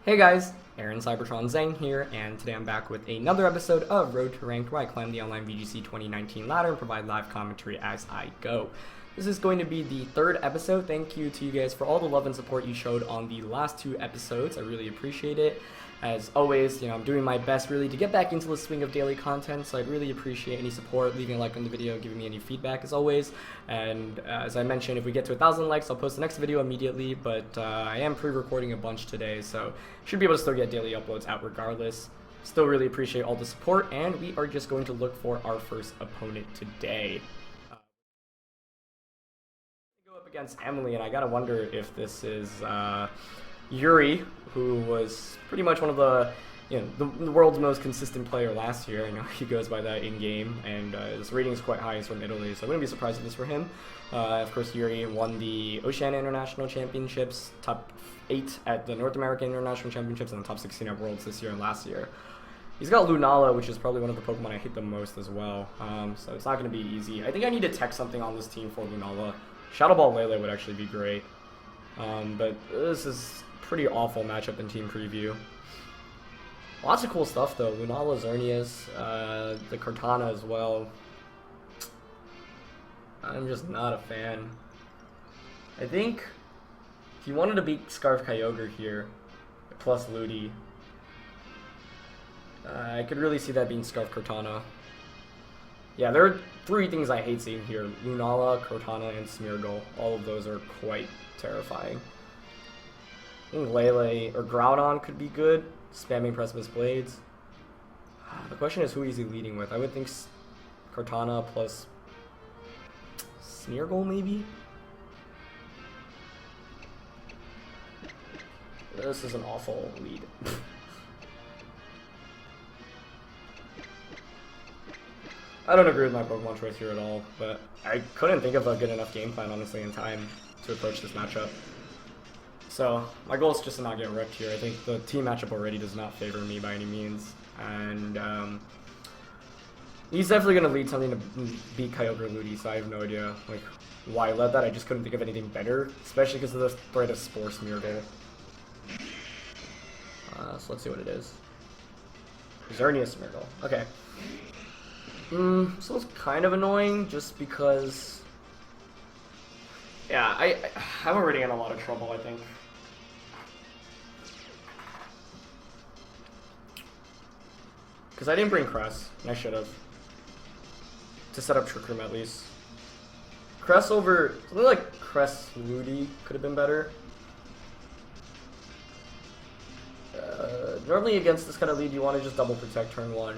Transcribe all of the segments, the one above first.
Hey guys, Aaron Cybertron Zhang here, and today I'm back with another episode of Road to Ranked, where I climb the online VGC 2019 ladder and provide live commentary as I go. This is going to be the third episode. Thank you to you guys for all the love and support you showed on the last two episodes. I really appreciate it. As always, I'm doing my best really to get back into the swing of daily content, so I'd really appreciate any support, leaving a like on the video, giving me any feedback as always. And as I mentioned, if we get to 1,000 likes, I'll post the next video immediately, but I am pre-recording a bunch today, so should be able to still get daily uploads out regardless. Still really appreciate all the support, and we are just going to look for our first opponent today. Go up against Emily, and I gotta wonder if this is Yuri, who was pretty much one of the world's most consistent player last year. I know he goes by that in-game, and his rating is quite high. He's from Italy, so I wouldn't be surprised if this were him. Of course, Yuri won the Oceania International Championships, top 8 at the North American International Championships, and the top 16 at Worlds this year and last year. He's got Lunala, which is probably one of the Pokemon I hate the most as well, so it's not going to be easy. I think I need to tech something on this team for Lunala. Shadow Ball Lele would actually be great, but this is pretty awful matchup in team preview. Lots of cool stuff though. Lunala, Xerneas, the Cortana as well. I'm just not a fan. I think if you wanted to beat Scarf Kyogre here, plus Ludi, I could really see that being Scarf Cortana. Yeah, there are 3 things I hate seeing here: Lunala, Cortana, and Smeargle. All of those are quite terrifying. I think Lele or Groudon could be good, spamming Precipice Blades. The question is, who is he leading with? I would think Cortana plus Smeargle, maybe? This is an awful lead. I don't agree with my Pokemon choice here at all, but I couldn't think of a good enough game plan, honestly, in time to approach this matchup. So, my goal is just to not get wrecked here. I think the team matchup already does not favor me by any means, and he's definitely going to lead something to beat Kyogre Ludi, so I have no idea why I led that. I just couldn't think of anything better, especially because of the threat of Spore Smeargle. So let's see what it is. Xerneas Smeargle. Okay. So it's kind of annoying, just because... Yeah, I'm already in a lot of trouble, I think. Because I didn't bring Cress, and I should have. To set up Trick Room at least. Cress over... something like Cress Ludi could have been better. Normally against this kind of lead, you want to just double protect turn 1.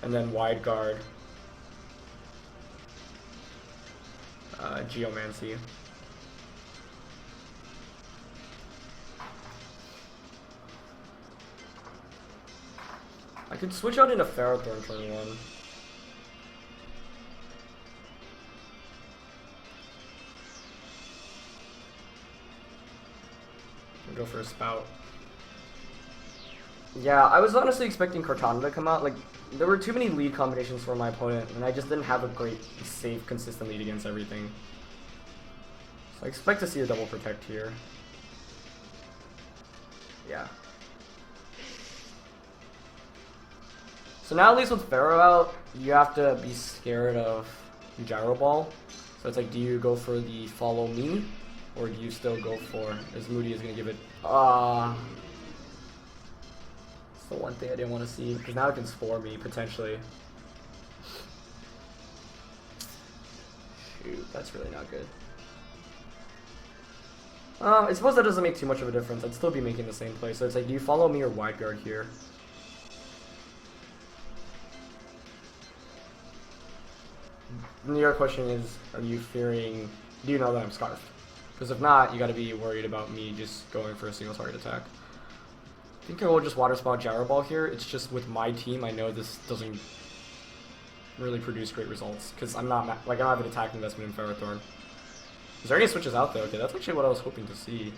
And then wide guard. Geomancy. I could switch out into Ferrothorn turn 1. I'll go for a Spout. Yeah, I was honestly expecting Cortana to come out. There were too many lead combinations for my opponent, and I just didn't have a great, safe, consistent lead against everything. So I expect to see a double protect here. Yeah. So now, at least with Pharaoh out, you have to be scared of Gyro Ball. So it's like, do you go for the follow me, or do you still go for, as Moody is going to give it, it's the one thing I didn't want to see, because now it can Spore me, potentially. Shoot, that's really not good. I suppose that doesn't make too much of a difference. I'd still be making the same play. So it's like, do you follow me or wide guard here? And the other question is, are you fearing... do you know that I'm Scarfed? Because if not, you gotta be worried about me just going for a single target attack. I think I will just Water Spout Gyro Ball here. It's just with my team, I know this doesn't really produce great results. Because I'm not... I don't have an attack investment in Ferrothorn. Is there any switches out though? Okay, that's actually what I was hoping to see.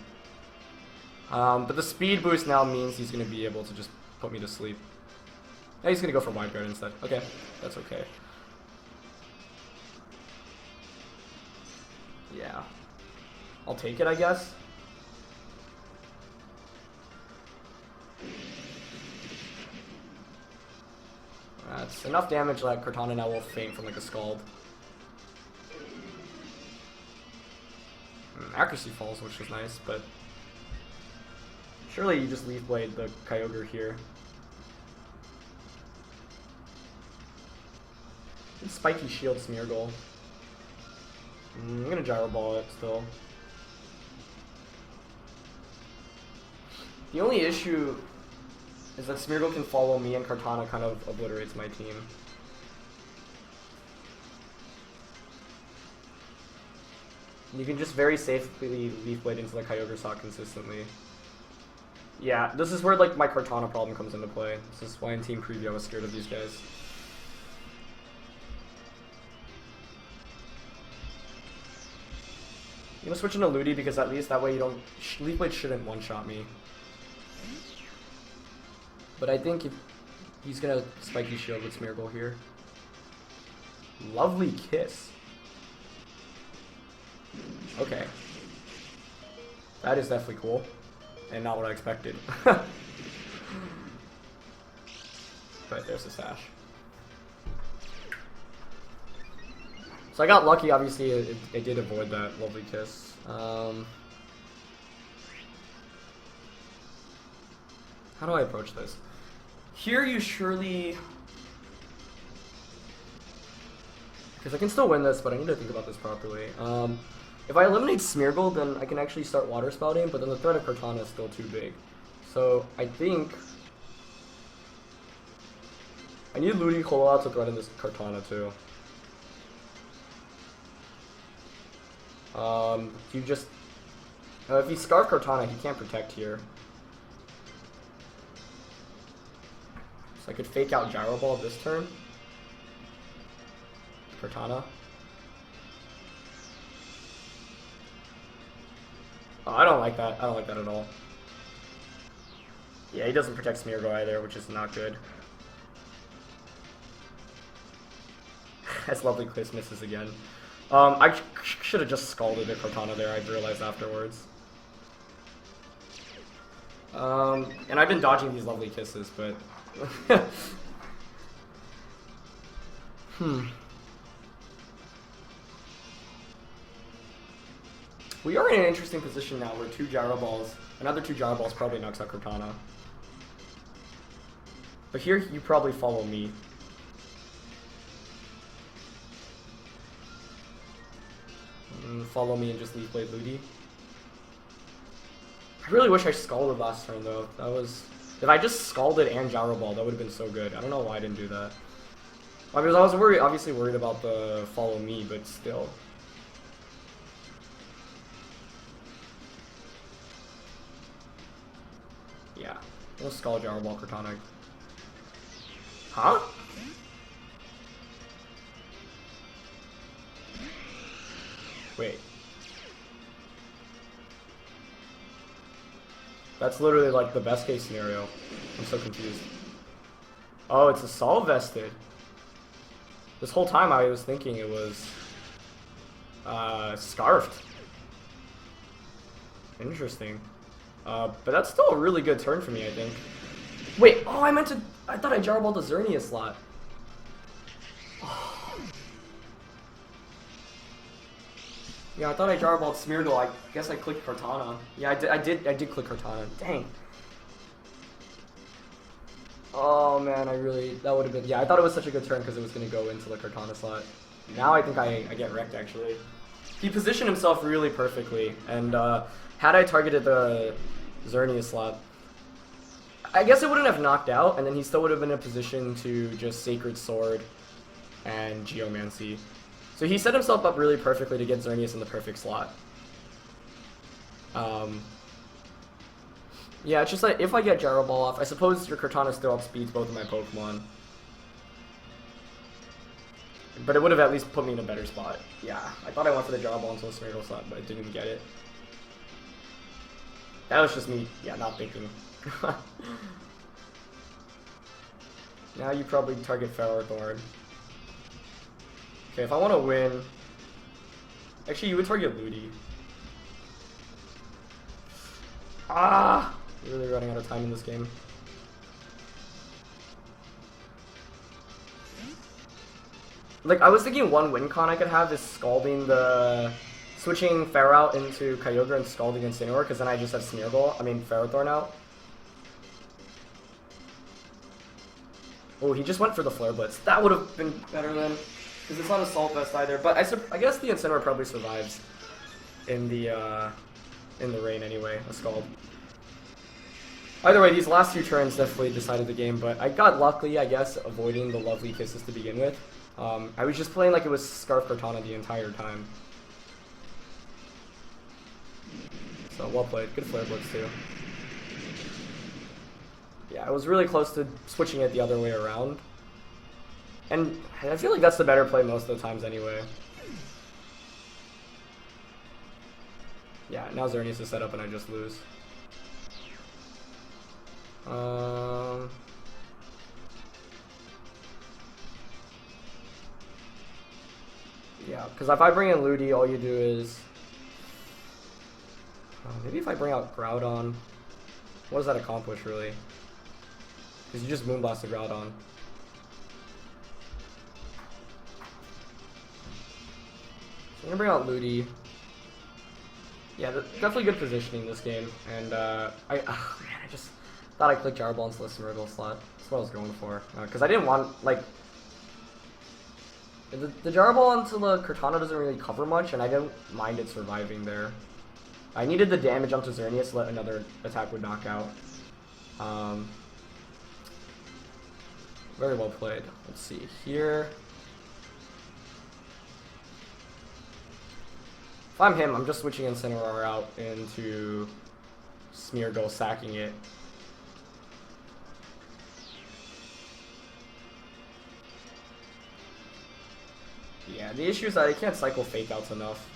But the speed boost now means he's going to be able to just put me to sleep. Yeah, he's going to go for wide guard instead. Okay, that's okay. Yeah. I'll take it, I guess. That's enough damage that Cortana now will faint from like a Scald. Accuracy falls, which is nice, but surely you just Leaf Blade the Kyogre here. And Spiky Shield Smeargle. I'm gonna Gyro Ball it still. The only issue is that Smeargle can follow me and Cortana kind of obliterates my team. You can just very safely Leaf Blade into the Kyogre Sock consistently. Yeah, this is where like my Cortana problem comes into play. This is why in Team Preview I was scared of these guys. I'm gonna switch into Ludi because at least that way you don't... Leaf Blade shouldn't one-shot me. But I think if he's gonna Spiky Shield with Smeargle here. Lovely Kiss. Okay. That is definitely cool. And not what I expected. But there's the Sash. So I got lucky, obviously it did avoid that Lovely Kiss. How do I approach this? Here you surely... Because I can still win this, but I need to think about this properly. If I eliminate Smeargle, then I can actually start Water Spouting, but then the threat of Cortana is still too big. So I think... I need Ludicolo to threaten this Cortana too. You just... if you Scarf Cortana, he can't protect here. So I could fake out Gyro Ball this turn. Cortana. Oh, I don't like that. I don't like that at all. Yeah, he doesn't protect Smeargle either, which is not good. That's Lovely Kiss misses again. I should have just scalded the Cortana there, I realized afterwards. And I've been dodging these Lovely Kisses, but... We are in an interesting position now where another two Gyro Balls probably knocks out Cortana. But here you probably follow me. Follow me and just Leaf Blade Ludi. I really wish I scalded last turn though. That was... If I just scalded and Gyro Ball, that would have been so good. I don't know why I didn't do that. I mean, I was obviously worried about the follow me, but still. Yeah. We'll Scald Gyro Ball Cortana. Huh? Wait. That's literally like the best case scenario. I'm so confused. Oh, it's a Sol Vested. This whole time I was thinking it was Scarfed. Interesting. But that's still a really good turn for me, I think. Wait, oh, I thought I Gyro Balled the Xerneas slot. Yeah, I thought I Gyro Balled Smeargle. I guess I clicked Cortana. Yeah, I did click Cortana. Dang. Oh man, that would have been, yeah, I thought it was such a good turn because it was going to go into the Cortana slot. Now I think I get wrecked actually. He positioned himself really perfectly, and had I targeted the Xerneas slot, I guess it wouldn't have knocked out, and then he still would have been in a position to just Sacred Sword and Geomancy. So he set himself up really perfectly to get Xerneas in the perfect slot. Yeah, it's just like, if I get Gyro Ball off, I suppose your Cortana still outspeeds both of my Pokemon. But it would have at least put me in a better spot. Yeah, I thought I went for the Gyro Ball into the Smeargle slot, but I didn't get it. That was just me, yeah, not thinking. Now you probably target Ferrothorn. Okay, if I want to win... Actually, you would target Ludi. Ah! Really running out of time in this game. Like, I was thinking one win con I could have is switching Fair out into Kyogre and scalding Incineroar, because then I just have Ferrothorn out. Oh, he just went for the Flare Blitz. That would have been better then, because it's not Assault Vest either. But I guess the Incineroar probably survives in the rain anyway, a Scald. Either way, these last two turns definitely decided the game, but I got lucky, I guess, avoiding the lovely kisses to begin with. I was just playing like it was Scarf Cortana the entire time. So, well played. Good Flare Blitz, too. Yeah, I was really close to switching it the other way around. And I feel like that's the better play most of the times anyway. Yeah, now Xerneas is set up and I just lose. Yeah, because if I bring in Ludi, all you do is... maybe if I bring out Groudon, what does that accomplish, really? Because you just Moonblast the Groudon. So I'm going to bring out Ludi. Yeah, definitely good positioning this game. And I just thought I clicked Jar Ball into the Smeargle slot. That's what I was going for. Because I didn't want, like... The Jar Ball into the Cortana doesn't really cover much, and I didn't mind it surviving there. I needed the damage onto Xerneas to let another attack would knock out. Very well played. Let's see here. If I'm him, I'm just switching Incineroar out into Smeargle, sacking it. Yeah, the issue is that I can't cycle Fake Outs enough.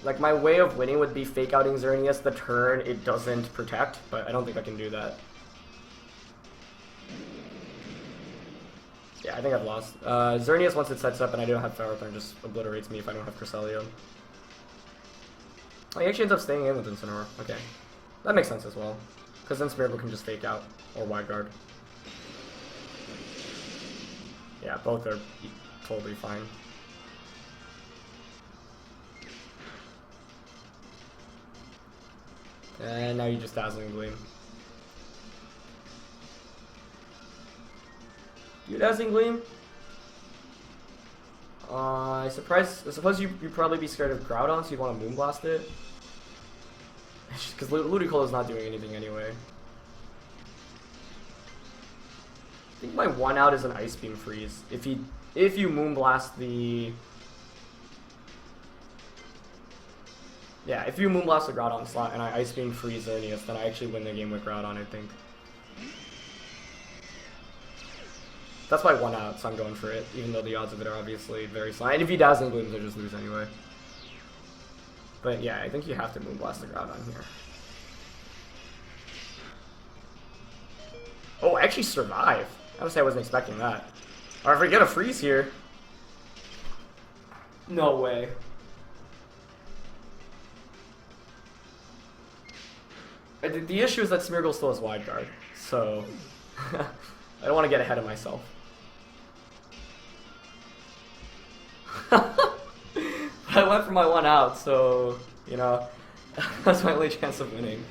Like, my way of winning would be Fake Outing Xerneas the turn it doesn't protect, but I don't think I can do that. Yeah, I think I've lost. Xerneas, once it sets up and I don't have Ferrothorn, just obliterates me if I don't have Cresselia. Oh, he actually ends up staying in with Incineroar. Okay. That makes sense as well. Because then Smeargle can just Fake Out, or Wide Guard. Yeah, both are totally fine. And now you just Dazzling Gleam. You Dazzling Gleam? I suppose you'd probably be scared of Groudon, so you'd want to Moonblast it. Because Ludicolo is not doing anything anyway. I think my one out is an Ice Beam Freeze. If you Moonblast the... Yeah, if you Moonblast the Groudon slot and I Ice Beam Freeze Xerneas, then I actually win the game with Groudon, I think. That's my one out, so I'm going for it, even though the odds of it are obviously very slight. And if you Dazzling Glooms, I just lose anyway. But yeah, I think you have to Moonblast the Groudon here. Oh, I actually survive. Honestly, I wasn't expecting that. Or if I get a freeze here. No way. The issue is that Smeargle still has Wide Guard, so I don't want to get ahead of myself. I went for my one out, so, you know, that's my only chance of winning.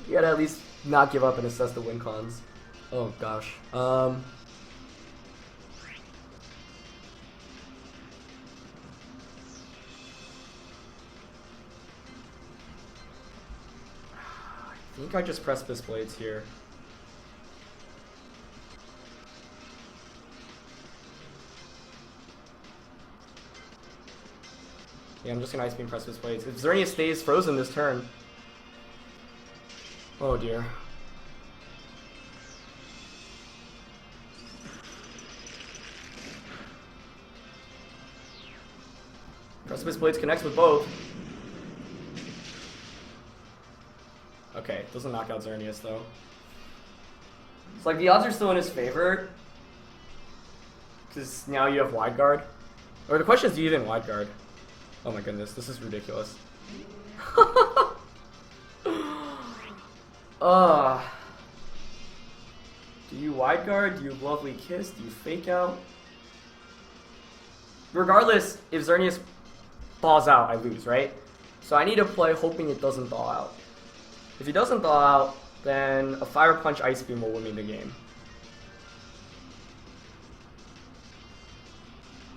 You gotta at least not give up and assess the win cons. Oh gosh. I think I just Precipice Blades here. Yeah, I'm just gonna Ice Beam Precipice Blades. If Xerneas stays frozen this turn. Oh dear. Precipice Blades connects with both. Okay, doesn't knock out Xerneas though. It's like the odds are still in his favor. Because now you have Wide Guard. Or the question is, do you even Wide Guard? Oh my goodness, this is ridiculous. Do you wide guard? Do you lovely kiss? Do you fake out? Regardless, if Xerneas thaws out, I lose, right? So I need to play hoping it doesn't thaw out. If he doesn't thaw out, then a Fire Punch Ice Beam will win me the game.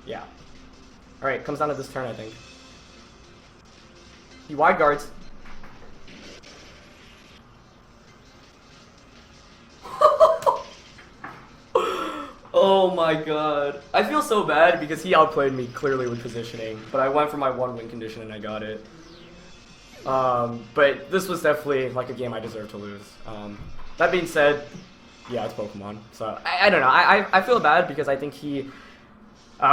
Yeah. Alright, comes down to this turn, I think. He wide guards. Oh my god. I feel so bad because he outplayed me clearly with positioning, but I went for my 1-win condition and I got it. But this was definitely like a game I deserved to lose. That being said, yeah, it's Pokemon. So I don't know. I feel bad because I think he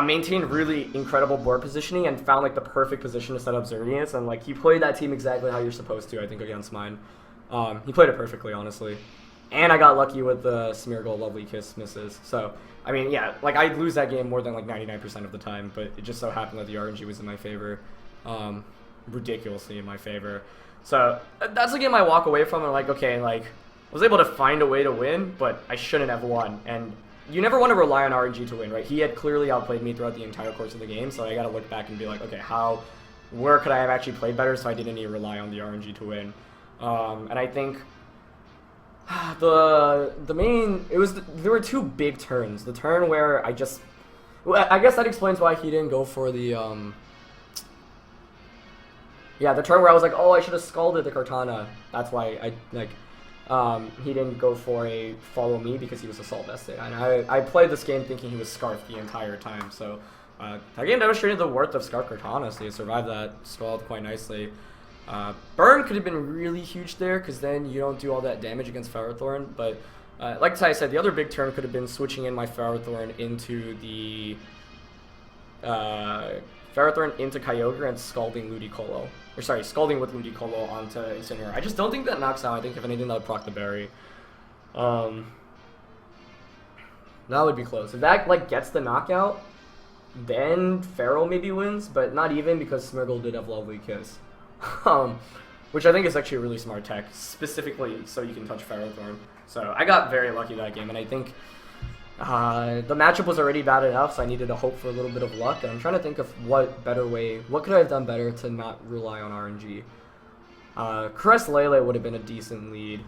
maintained really incredible board positioning and found like the perfect position to set up Xerneas, and like he played that team exactly how you're supposed to, I think, against mine. He played it perfectly, honestly. And I got lucky with the Smeargle Lovely Kiss misses. So, I mean, yeah, like I'd lose that game more than like 99% of the time, but it just so happened that the RNG was in my favor. Ridiculously in my favor. So, that's a game I walk away from and like, okay, like, I was able to find a way to win, but I shouldn't have won. And you never want to rely on RNG to win, right? He had clearly outplayed me throughout the entire course of the game, so I gotta look back and be like, okay, where could I have actually played better so I didn't need to rely on the RNG to win? And I think there were two big turns. The turn where I guess that explains why he didn't go for the the turn where I was like, oh, I should have scalded the Kartana. That's why he didn't go for a follow me because he was assault vested. And I played this game thinking he was Scarf the entire time. So that game demonstrated the worth of Scarf Kartana. So he survived that Scald quite nicely. Burn could have been really huge there because then you don't do all that damage against Ferrothorn. But like I said, the other big turn could have been switching in my Ferrothorn into the Kyogre and scalding Ludicolo. Or sorry, scalding with Ludicolo onto Incineroar. I just don't think that knocks out. I think if anything that would proc the berry. That would be close. If that like gets the knockout, then Pharaoh maybe wins, but not even because Smeargle did have Lovely Kiss. Which I think is actually a really smart tech, specifically so you can touch Ferrothorn. So I got very lucky that game, and I think the matchup was already bad enough, so I needed to hope for a little bit of luck, and I'm trying to think of what could I have done better to not rely on RNG. Crest Lele would have been a decent lead.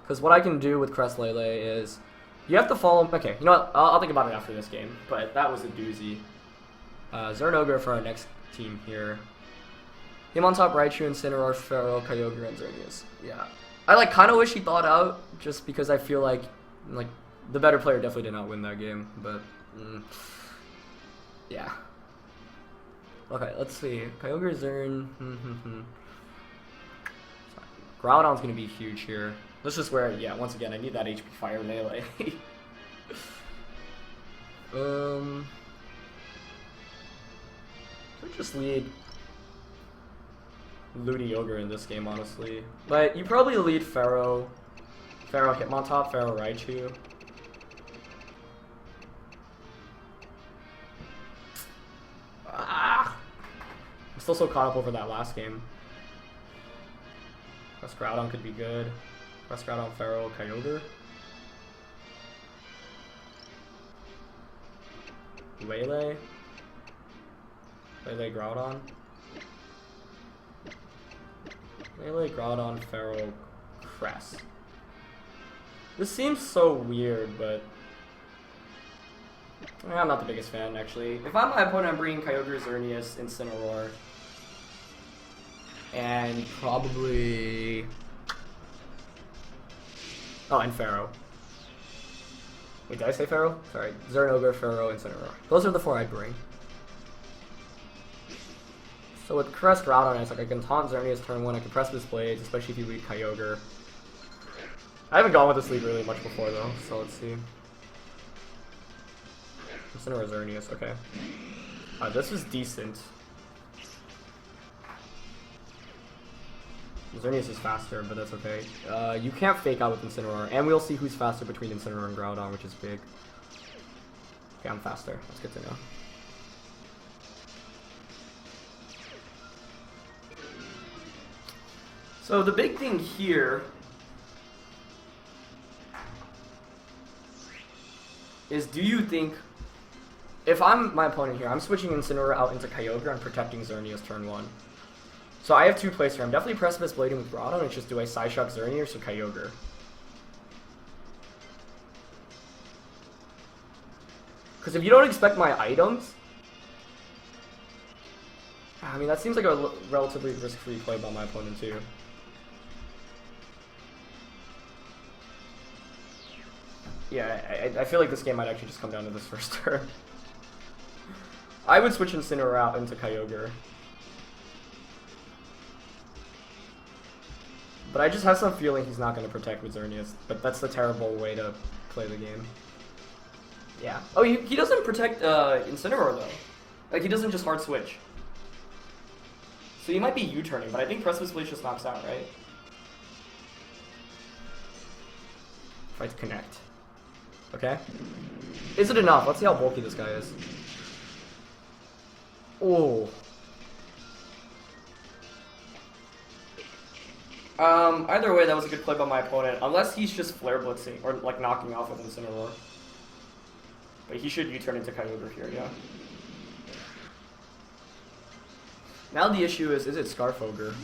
Because what I can do with Crest Lele is, you have to follow, okay, you know what, I'll think about it after this game, but that was a doozy. Zernoga for our next team here. Hitmontop, Raichu, Incineroar, Pharaoh, Kyogre, and Xerneas. Yeah. I like kind of wish he thought out, just because I feel like the better player definitely did not win that game, but yeah. Okay, let's see. Kyogre, Zern. Groudon's gonna be huge here. This is where, yeah, once again, I need that HP Fire Melee. Should just lead Ludicolo in this game, honestly. But you probably lead Pharaoh Hitmontop, Pharaoh Raichu. I'm still so caught up over that last game. Crest Groudon could be good. Crest Groudon, Pharaoh, Kyogre. Lele, Groudon. Lele, Groudon, Pharaoh, Crest. This seems so weird, but I'm not the biggest fan, actually. If I'm my opponent, I'm bringing Kyogre, Xerneas, Incineroar, and probably... oh, and Pharaoh. Wait, did I say Pharaoh? Sorry. Zernoga, Pharaoh, Incineroar. Those are the four I'd bring. So with Crest Groudon, it's like I can taunt Xerneas turn 1, I can press this Blades, especially if you lead Kyogre. I haven't gone with this lead really much before though, so let's see. Incineroar, Xerneas, okay. This is decent. Xerneas is faster, but that's okay. You can't fake out with Incineroar, and we'll see who's faster between Incineroar and Groudon, which is big. Okay, I'm faster. That's good to know. So the big thing here is do you think, if I'm my opponent here, I'm switching Incineroar out into Kyogre and protecting Xerneas turn 1. So I have 2 plays here. I'm definitely Precipice Blading with Groudon. It's just do I Psyshock Xerneas or Kyogre? Because if you don't expect my items, I mean, that seems like a relatively risk-free play by my opponent too. Yeah, I feel like this game might actually just come down to this first turn. I would switch Incineroar out into Kyogre. But I just have some feeling he's not going to protect with Xerneas. But that's the terrible way to play the game. Yeah. Oh, he doesn't protect Incineroar though. Like, he doesn't just hard switch. So he might be U-turning, but I think Precipice Blade just knocks out, right? Try to connect. Okay. Is it enough? Let's see how bulky this guy is. Oh. Either way, that was a good play by my opponent. Unless he's just Flare Blitzing, or like knocking off with Incineroar. But he should U-turn into Kyogre here, yeah. Now the issue is it Scarf Ogre?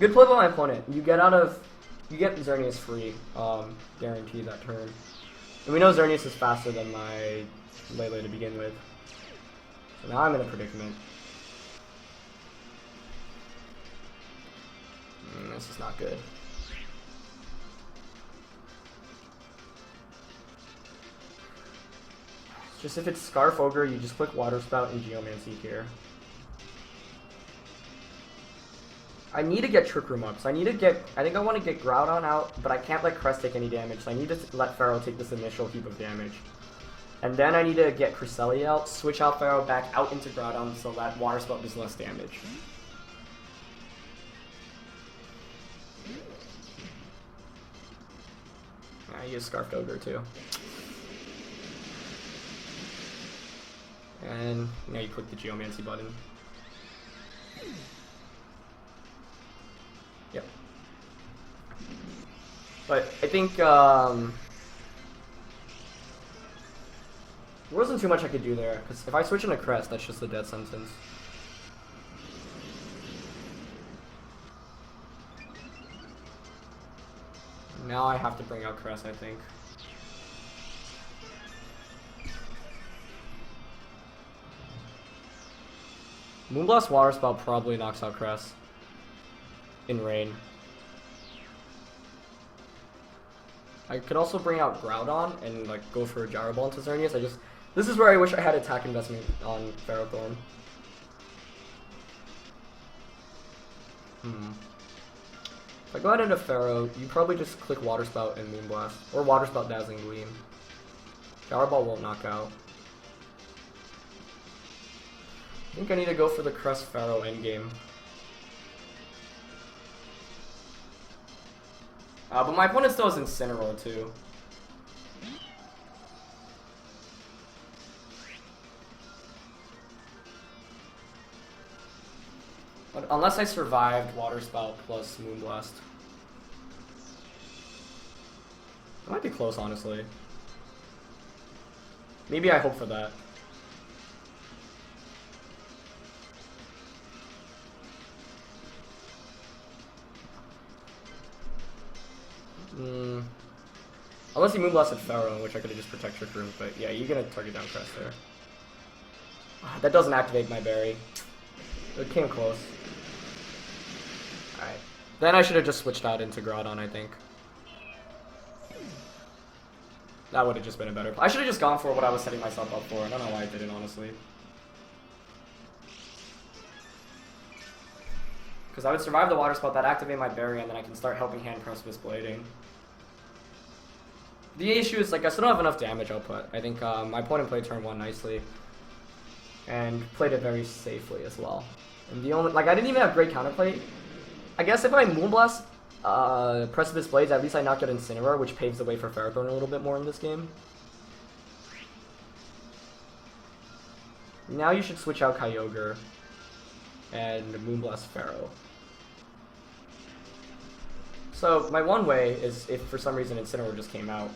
Good play by my opponent. You get Xerneas free, guaranteed that turn. And we know Xerneas is faster than my Lele to begin with. So now I'm in a predicament. This is not good. Just if it's Scarf Ogre, you just click Water Spout and Geomancy here. I need to get Trick Room up, so I think I want to get Groudon out, but I can't let Crest take any damage, so I need to let Pharaoh take this initial heap of damage. And then I need to get Cresselia out, switch out Pharaoh back out into Groudon so that Water Spout does less damage. I use Scarfed Ogre too. And now you click the Geomancy button. Yep. But I think there wasn't too much I could do there, because if I switch into Crest, that's just a death sentence. Now I have to bring out Crest, I think. Moonblast Water Spout probably knocks out Crest in rain. I could also bring out Groudon and like go for a Gyro Ball into Xerneas. This is where I wish I had attack investment on Ferrothorn. If I go ahead into Pharaoh, you probably just click Water Spout and Moonblast, or Water Spout Dazzling Gleam. Gyro Ball won't knock out. I think I need to go for the Crest Pharaoh endgame. But my opponent still has Incineroar too. But unless I survived Water Spout plus Moonblast. It might be close, honestly. Maybe I hope for that. Unless he Moonblasted Pharaoh, which I could have just protect Trick Room, but yeah, you're gonna target down Crest there. That doesn't activate my berry. It came close. Alright. Then I should have just switched out into Groudon, I think. That would have just been a better play. I should have just gone for what I was setting myself up for. I don't know why I didn't, honestly. Because I would survive the Water Spout, that activate my berry, and then I can start helping hand Precipice Blading. The issue is, like, I still don't have enough damage output. I think my opponent played turn 1 nicely. And played it very safely as well. And the only, like, I didn't even have great counterplay. I guess if I Moonblast Precipice Blades, at least I knocked out Incineroar, which paves the way for Ferrothorn a little bit more in this game. Now you should switch out Kyogre and Moonblast Pharaoh. So my one way is if for some reason Incineroar just came out.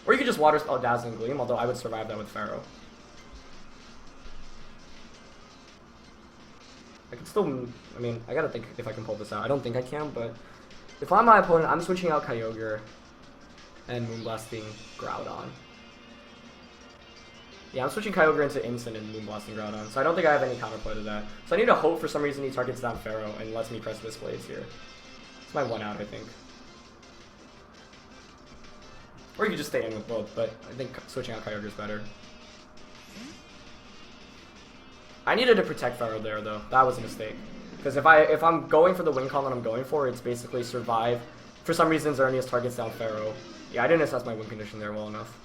Or you could just Water Spell Dazzling Gleam, although I would survive that with Pharaoh. I can still, I mean, I gotta think if I can pull this out. I don't think I can, but if I'm my opponent, I'm switching out Kyogre and Moonblasting Groudon. Yeah, I'm switching Kyogre into Incin and Moonblasting Groudon, so I don't think I have any counterplay to that. So I need to hope for some reason he targets down Pharaoh and lets me press this Blades here. It's my one out, I think. Or you could just stay in with both, but I think switching out Kyogre is better. I needed to protect Pharaoh there, though. That was a mistake. Because if I'm going for the win con that I'm going for, it's basically survive. For some reason, Xerneas targets down Pharaoh. Yeah, I didn't assess my win condition there well enough.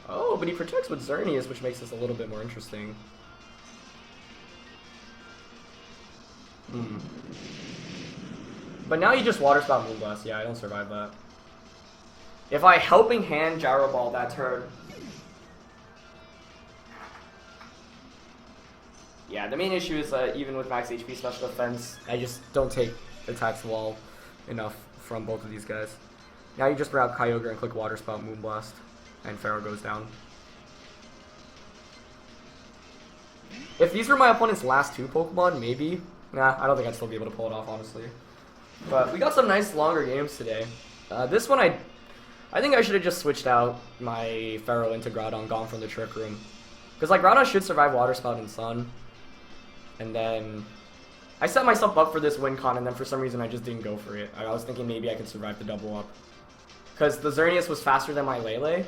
Oh, but he protects with Xerneas, which makes this a little bit more interesting. But now you just Water Spout Moonblast. Yeah, I don't survive that. If I Helping Hand Gyro Ball that turn... Yeah, the main issue is that even with max HP special defense, I just don't take attacks well enough from both of these guys. Now you just bring out Kyogre and click Water Spout Moonblast, and Pharaoh goes down. If these were my opponent's last two Pokemon, maybe. Nah, I don't think I'd still be able to pull it off, honestly. But we got some nice longer games today. This one, I think I should have just switched out my Pharaoh into Groudon, gone from the Trick Room. Because like Groudon should survive Water Spout and Sun. And then I set myself up for this win con, and then for some reason I just didn't go for it. I was thinking maybe I could survive the double up. Because the Xerneas was faster than my Lele.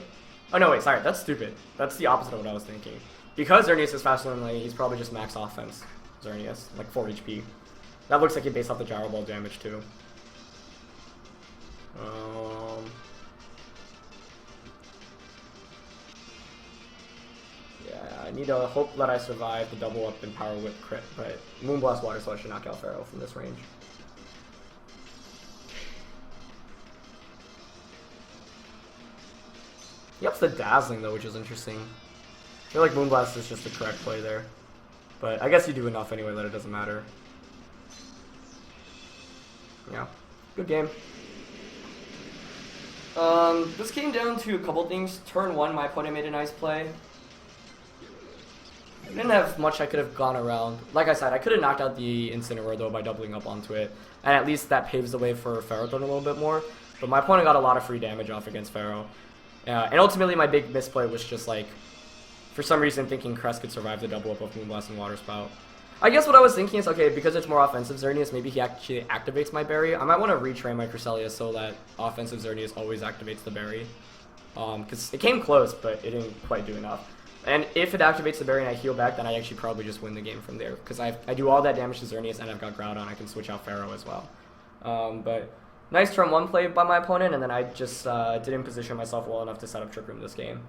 Oh no, wait, sorry, that's stupid. That's the opposite of what I was thinking. Because Xerneas is faster than Lele, he's probably just max offense. Xerneas, like 4 HP. That looks like he based off the Gyro Ball damage too. Yeah, I need to hope that I survive the double up and Power Whip crit, but Moonblast Water Sludge should knock out Pharaoh from this range. He ups the Dazzling though, which is interesting. I feel like Moonblast is just the correct play there. But I guess you do enough anyway that it doesn't matter. Yeah, good game. This came down to a couple things. Turn 1, my opponent made a nice play. I didn't have much I could have gone around. Like I said, I could have knocked out the Incineroar though by doubling up onto it. And at least that paves the way for Ferrothorn a little bit more. But my opponent got a lot of free damage off against Pharaoh. And ultimately my big misplay was just like, for some reason thinking Crest could survive the double up of Moonblast and Water Spout. I guess what I was thinking is, okay, because it's more offensive Xerneas, maybe he actually activates my berry. I might want to retrain my Cresselia so that offensive Xerneas always activates the berry. Because it came close, but it didn't quite do enough. And if it activates the berry and I heal back, then I actually probably just win the game from there. Because I do all that damage to Xerneas and I've got Groudon, I can switch out Pharaoh as well. But nice turn 1 play by my opponent, and then I just didn't position myself well enough to set up Trick Room this game.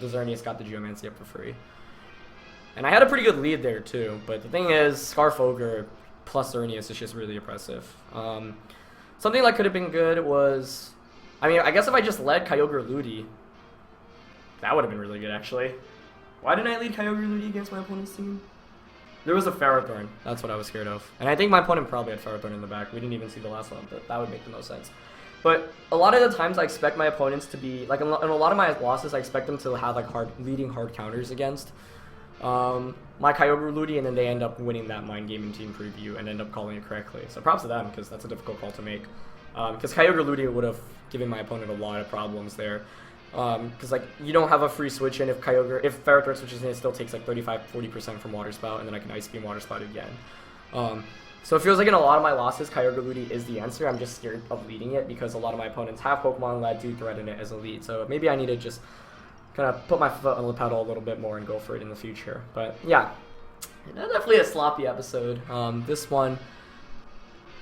The Xerneas got the Geomancy up for free. And I had a pretty good lead there too, but the thing is, Scarf Ogre plus Xerneas is just really oppressive. Something that could have been good was, I mean, I guess if I just led Kyogre Ludi, that would have been really good actually. Why didn't I lead Kyogre Ludi against my opponent's team? There was a Ferrothorn, that's what I was scared of. And I think my opponent probably had Ferrothorn in the back. We didn't even see the last one, but that would make the most sense. But a lot of the times I expect my opponents to be, like in a lot of my losses, I expect them to have like leading hard counters against my Kyogre Ludi, and then they end up winning that mind game in team preview and end up calling it correctly. So props to them, because that's a difficult call to make. Because Kyogre Ludi would have given my opponent a lot of problems there. Because like you don't have a free switch in if Ferrothorn switches in, it still takes like 35-40% from Water Spout, and then I can Ice Beam Water Spout again. So it feels like in a lot of my losses, Kyogre Ludi is the answer. I'm just scared of leading it because a lot of my opponents have Pokemon that do threaten it as a lead. So maybe I need to just kind of put my foot on the pedal a little bit more and go for it in the future. But yeah, definitely a sloppy episode. This one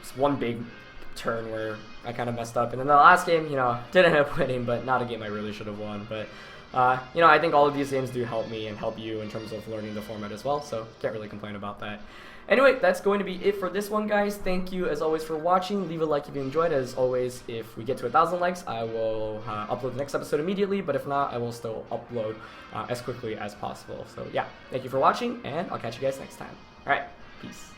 was one big turn where I kind of messed up, and then the last game, did end up winning, but not a game I really should have won. But I think all of these games do help me and help you in terms of learning the format as well, so can't really complain about that. Anyway, that's going to be it for this one, guys. Thank you as always for watching. Leave a like if you enjoyed. As always, if we get to 1,000 likes, I will upload the next episode immediately, but if not, I will still upload as quickly as possible. So yeah, thank you for watching, and I'll catch you guys next time. Alright, peace.